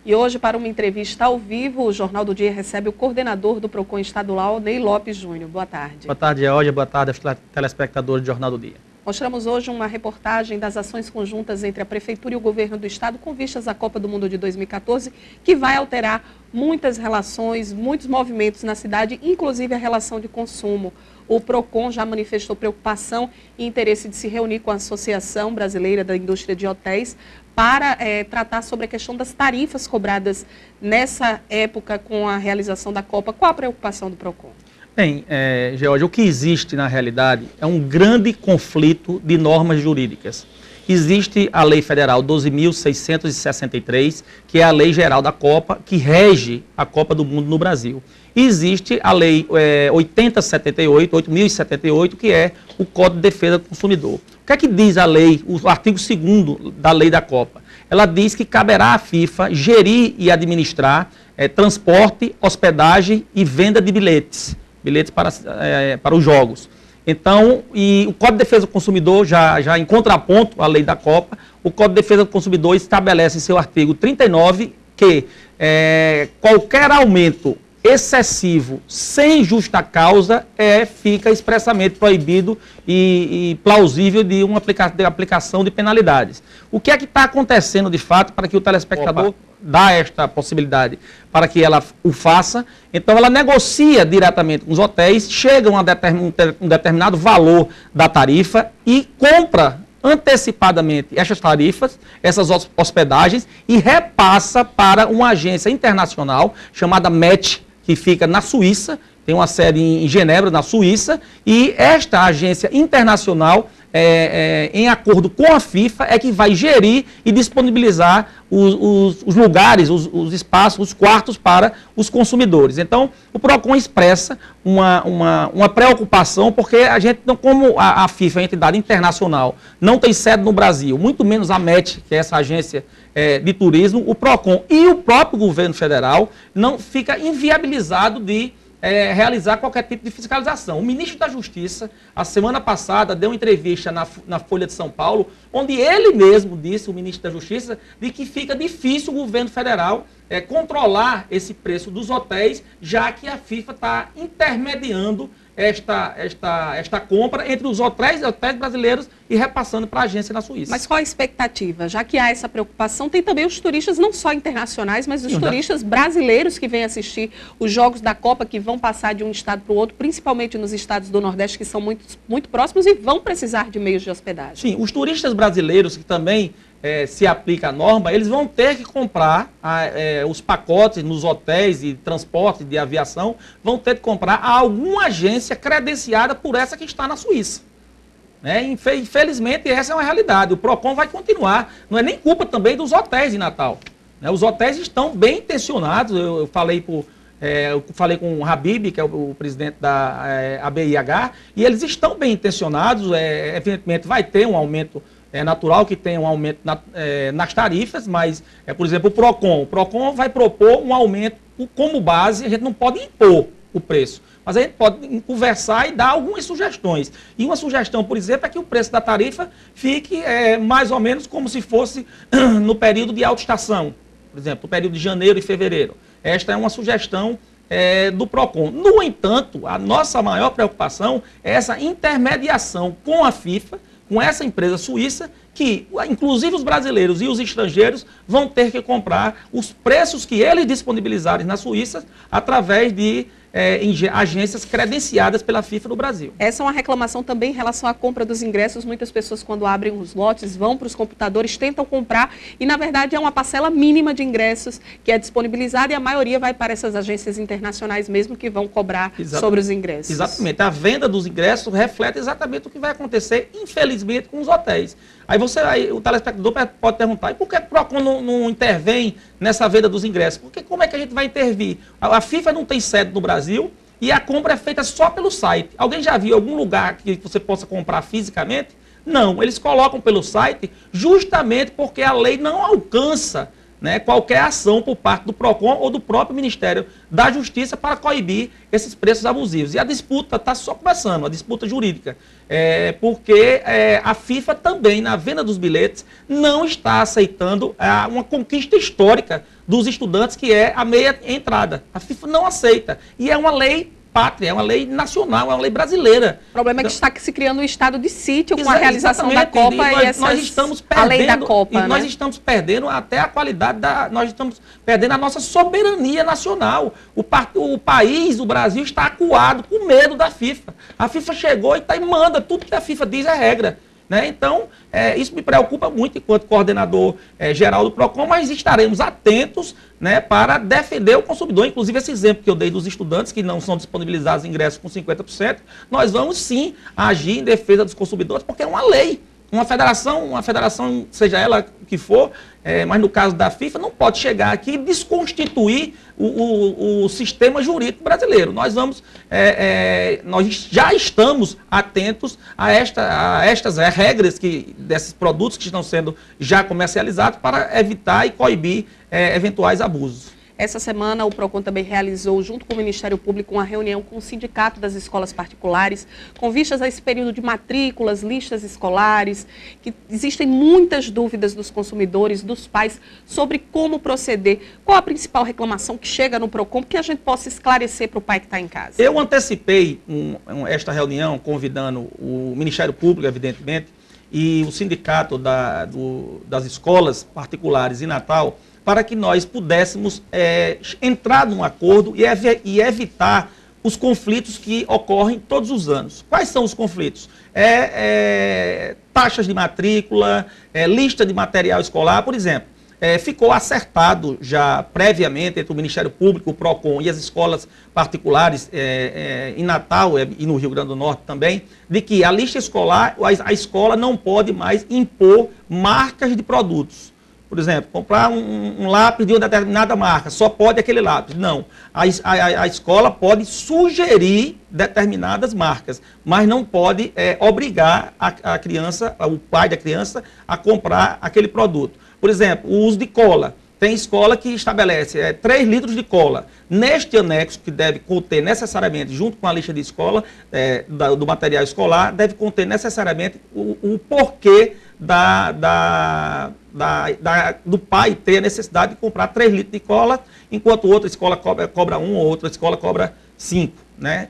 E hoje, para uma entrevista ao vivo, o Jornal do Dia recebe o coordenador do PROCON estadual, Ney Lopes Júnior. Boa tarde. Boa tarde, Georgia. Boa tarde aos telespectadores do Jornal do Dia. Mostramos hoje uma reportagem das ações conjuntas entre a Prefeitura e o Governo do Estado com vistas à Copa do Mundo de 2014, que vai alterar muitas relações, muitos movimentos na cidade, inclusive a relação de consumo. O PROCON já manifestou preocupação e interesse de se reunir com a Associação Brasileira da Indústria de Hotéis para tratar sobre a questão das tarifas cobradas nessa época com a realização da Copa. Qual a preocupação do PROCON? Bem, Georgia, o que existe na realidade é um grande conflito de normas jurídicas. Existe a Lei Federal 12.663, que é a Lei Geral da Copa, que rege a Copa do Mundo no Brasil. Existe a Lei 8.078, que é o Código de Defesa do Consumidor. O que é que diz a lei, o artigo 2º da Lei da Copa? Ela diz que caberá à FIFA gerir e administrar transporte, hospedagem e venda de bilhetes para os jogos. Então, e o Código de Defesa do Consumidor, já em contraponto à Lei da Copa, o Código de Defesa do Consumidor estabelece em seu artigo 39 que qualquer aumento excessivo, sem justa causa, fica expressamente proibido e plausível de uma aplicação de penalidades. O que é que está acontecendo de fato para que o telespectador dá esta possibilidade para que ela o faça? Então ela negocia diretamente com os hotéis, chega a um determinado valor da tarifa e compra antecipadamente essas tarifas, essas hospedagens e repassa para uma agência internacional chamada MET, que fica na Suíça, tem uma sede em Genebra, na Suíça, e esta agência internacional, em acordo com a FIFA, é que vai gerir e disponibilizar os lugares, os espaços, os quartos para os consumidores. Então, o PROCON expressa uma preocupação, porque a gente, como a FIFA é uma entidade internacional, não tem sede no Brasil, muito menos a MET, que é essa agência de turismo, o PROCON e o próprio governo federal não fica inviabilizado de realizar qualquer tipo de fiscalização. O ministro da Justiça, a semana passada, deu uma entrevista na Folha de São Paulo, onde ele mesmo disse, o ministro da Justiça, de que fica difícil o governo federal controlar esse preço dos hotéis, já que a FIFA está intermediando esta compra entre os hotéis brasileiros e repassando para a agência na Suíça. Mas qual a expectativa? Já que há essa preocupação, tem também os turistas, não só internacionais, mas os turistas brasileiros que vêm assistir os jogos da Copa, que vão passar de um estado para o outro, principalmente nos estados do Nordeste, que são muito próximos e vão precisar de meios de hospedagem. Sim, os turistas brasileiros que também se aplica a norma, eles vão ter que comprar os pacotes nos hotéis e transporte de aviação, vão ter que comprar a alguma agência credenciada por essa que está na Suíça. Infelizmente, essa é uma realidade. O PROCON vai continuar. Não é nem culpa também dos hotéis de Natal. Os hotéis estão bem intencionados. Eu falei com o Habib, que é o presidente da ABIH, e eles estão bem intencionados. Evidentemente, vai ter um aumento. É natural que tenha um aumento nas tarifas, mas, por exemplo, o PROCON vai propor um aumento como base. A gente não pode impor o preço, mas a gente pode conversar e dar algumas sugestões. E uma sugestão, por exemplo, é que o preço da tarifa fique mais ou menos como se fosse no período de autoestação, por exemplo, no período de janeiro e fevereiro. Esta é uma sugestão do PROCON. No entanto, a nossa maior preocupação é essa intermediação com a FIFA, com essa empresa suíça, que inclusive os brasileiros e os estrangeiros vão ter que comprar os preços que eles disponibilizarem na Suíça através de agências credenciadas pela FIFA no Brasil. Essa é uma reclamação também em relação à compra dos ingressos. Muitas pessoas, quando abrem os lotes, vão para os computadores, tentam comprar e, na verdade, é uma parcela mínima de ingressos que é disponibilizada e a maioria vai para essas agências internacionais mesmo que vão cobrar sobre os ingressos. Exatamente. A venda dos ingressos reflete exatamente o que vai acontecer, infelizmente, com os hotéis. Aí o telespectador pode perguntar, e por que o PROCON não intervém nessa venda dos ingressos? Porque como é que a gente vai intervir? A FIFA não tem sede no Brasil e a compra é feita só pelo site. Alguém já viu algum lugar que você possa comprar fisicamente? Não, eles colocam pelo site justamente porque a lei não alcança qualquer ação por parte do PROCON ou do próprio Ministério da Justiça para coibir esses preços abusivos. E a disputa está só começando, a disputa jurídica, porque a FIFA também, na venda dos bilhetes, não está aceitando uma conquista histórica dos estudantes, que é a meia entrada. A FIFA não aceita. E é uma lei pátria, é uma lei nacional, é uma lei brasileira. O problema é que está se criando um estado de sítio com a realização da Copa nós estamos perdendo, a lei da Copa, nós estamos perdendo até a qualidade nós estamos perdendo a nossa soberania nacional. O país, o Brasil, está acuado com medo da FIFA. A FIFA chegou e manda, tudo que a FIFA diz é regra. Né? Então, isso me preocupa muito enquanto coordenador geral do PROCON, mas estaremos atentos, né, para defender o consumidor. Inclusive, esse exemplo que eu dei dos estudantes que não são disponibilizados ingressos com 50%, nós vamos sim agir em defesa dos consumidores, porque é uma lei. Uma federação, seja ela o que for, mas no caso da FIFA, não pode chegar aqui e desconstituir o sistema jurídico brasileiro. Nós já estamos atentos a estas regras desses produtos que estão sendo já comercializados para evitar e coibir eventuais abusos. Essa semana, o PROCON também realizou, junto com o Ministério Público, uma reunião com o Sindicato das Escolas Particulares, com vistas a esse período de matrículas, listas escolares, que existem muitas dúvidas dos consumidores, dos pais, sobre como proceder. Qual a principal reclamação que chega no PROCON, que a gente possa esclarecer para o pai que está em casa? Eu antecipei esta reunião, convidando o Ministério Público, evidentemente, e o Sindicato das Escolas Particulares em Natal, para que nós pudéssemos entrar num acordo e evitar os conflitos que ocorrem todos os anos. Quais são os conflitos? Taxas de matrícula, lista de material escolar, por exemplo. Ficou acertado já previamente entre o Ministério Público, o PROCON e as escolas particulares em Natal e no Rio Grande do Norte também, de que a lista escolar, a escola não pode mais impor marcas de produtos. Por exemplo, comprar um lápis de uma determinada marca, só pode aquele lápis. Não. A escola pode sugerir determinadas marcas, mas não pode obrigar a criança, o pai da criança, a comprar aquele produto. Por exemplo, o uso de cola. Tem escola que estabelece 3 litros de cola. Neste anexo, que deve conter necessariamente, junto com a lista de escola, do material escolar, deve conter necessariamente o porquê do pai ter a necessidade de comprar 3 litros de cola, enquanto outra escola cobra 1 ou outra escola cobra 5, né,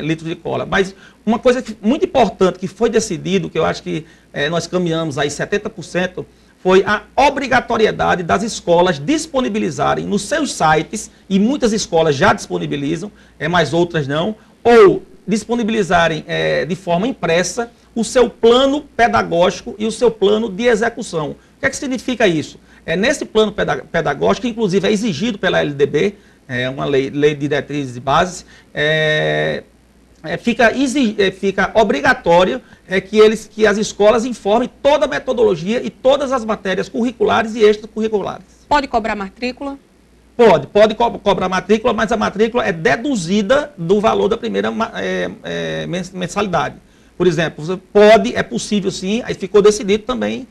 litros de cola. Mas uma coisa muito importante que foi decidido, que eu acho que nós caminhamos aí 70%, foi a obrigatoriedade das escolas disponibilizarem nos seus sites, e muitas escolas já disponibilizam, mas outras não, ou disponibilizarem de forma impressa o seu plano pedagógico e o seu plano de execução. O que é que significa isso? Nesse plano pedagógico, que inclusive é exigido pela LDB, uma lei de diretrizes e bases, fica obrigatório que as escolas informem toda a metodologia e todas as matérias curriculares e extracurriculares. Pode cobrar matrícula? Pode cobrar matrícula, mas a matrícula é deduzida do valor da primeira mensalidade. Por exemplo, é possível sim, aí ficou decidido também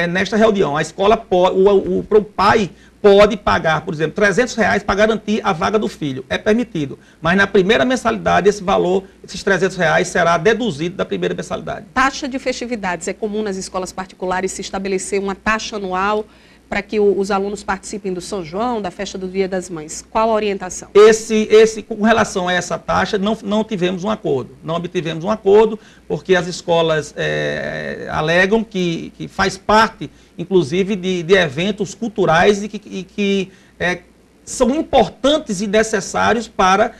nesta reunião. A escola pode, o pai pode pagar, por exemplo, R$300 para garantir a vaga do filho. É permitido. Mas na primeira mensalidade, esse valor, esses R$300 será deduzido da primeira mensalidade. Taxa de festividades. É comum nas escolas particulares se estabelecer uma taxa anual para que os alunos participem do São João, da festa do Dia das Mães. Qual a orientação? Com relação a essa taxa, não tivemos um acordo. Não obtivemos um acordo, porque as escolas alegam que faz parte, inclusive, de eventos culturais e que são importantes e necessários para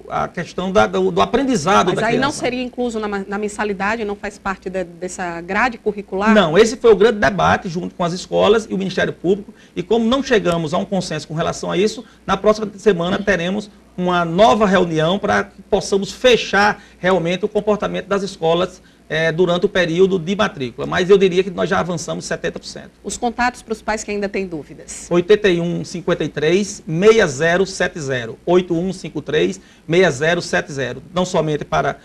a questão do aprendizado da criança. Mas aí não seria incluso na mensalidade, não faz parte dessa grade curricular? Não, esse foi o grande debate junto com as escolas e o Ministério Público, e como não chegamos a um consenso com relação a isso, na próxima semana teremos uma nova reunião para que possamos fechar realmente o comportamento das escolas durante o período de matrícula. Mas eu diria que nós já avançamos 70%. Os contatos para os pais que ainda têm dúvidas? 8153-6070. 8153-6070. Não somente para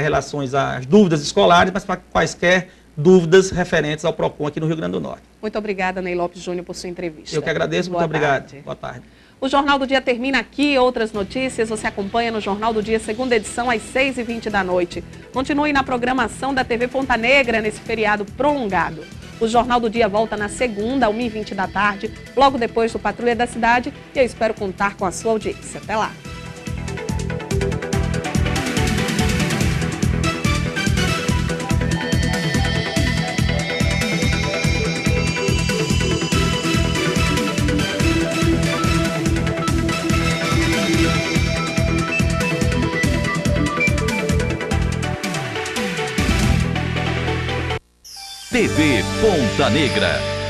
relações às dúvidas escolares, mas para quaisquer dúvidas referentes ao PROCON aqui no Rio Grande do Norte. Muito obrigada, Ney Lopes Júnior, por sua entrevista. Eu que agradeço, muito obrigado. Boa tarde. O Jornal do Dia termina aqui. Outras notícias você acompanha no Jornal do Dia, segunda edição, às 6h20 da noite. Continue na programação da TV Ponta Negra nesse feriado prolongado. O Jornal do Dia volta na segunda, 1h20 da tarde, logo depois do Patrulha da Cidade, e eu espero contar com a sua audiência. Até lá! TV Ponta Negra.